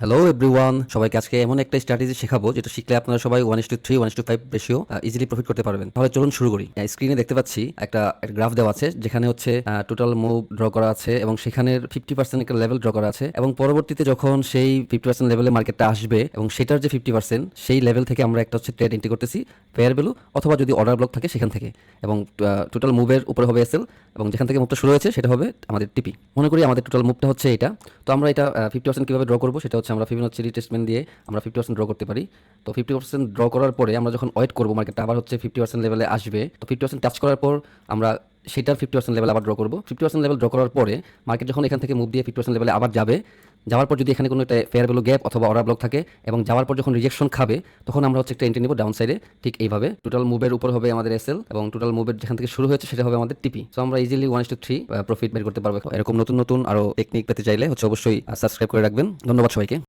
Hello everyone, সবাইকে আজকে এমন একটা স্ট্র্যাটেজি শেখাবো যেটা শিখলে আপনারা সবাই 1:3 1:5 রেশিও ইজিলি প্রফিট করতে পারবেন। তাহলে চলুন শুরু করি। স্ক্রিনে দেখতে পাচ্ছি একটা গ্রাফ দেওয়া আছে যেখানে হচ্ছে টোটাল মুভ ড্র করা আছে এবং সেখানের 50% একটা লেভেল ড্র করা আছে এবং পরবর্তীতে যখন সেই 50% লেভেলে মার্কেটটা আসবে এবং সেটার যে 50% সেই লেভেল থেকে আমরা একটা হচ্ছে ট্রেড এন্ট্রি করতেছি ফেয়ার ভ্যালু অথবা যদি অর্ডার ব্লক থাকে সেখান থেকে, এবং টোটাল মুভের উপরে হবে এসএল এবং যেখান থেকে মুভটা শুরু হয়েছে সেটা হবে আমাদের টিপি। মনে করি আমাদের টোটাল মুভটা হচ্ছে এটা। তো আমরা এটা 50% কীভাবে ড্র করবো সেটা হচ্ছে আমরা ফিবোনাচ্চি রিট্রেসমেন্ট দিয়ে আমরা 50% ড্র করতে পারি। তো 50% ড্র করার পরে আমরা যখন ওয়েট করবো মার্কেটটা আবার হচ্ছে 50% লেভেলে আসবে, তো 50% টাচ করার পর আমরা সেটার 50% লেভেল আবার ড্র করবো। 50% লেভেল ড্র করার পরে মার্কেট যখন এখান থেকে মুভ দিয়ে 50% লেভেলে আবার যাবে, যাওয়ার পর যদি এখানে কোনো একটা ফেয়ার ভ্যালু গ্যাপ অথবা অর্ডার ব্লক থাকে এবং যাওয়ার পর যখন রিজেকশন খাবে তখন আমরা হচ্ছে একটা এন্ট্রি নিব ডাউন সাইডে। ঠিক এইভাবে টোটাল মুভের উপর হবে আমাদের এসএল এবং টোটাল মুভের যেখান থেকে শুরু হয়েছে সেটা হবে আমাদের টিপি। সো আমরা ইজিলি 1:3 প্রফিট বের করতে পারবো। এরকম নতুন নতুন আরো টেকনিক পেতে চাইলে হচ্ছে অবশ্যই সাবস্ক্রাইব করে রাখবেন। ধন্যবাদ সবাইকে।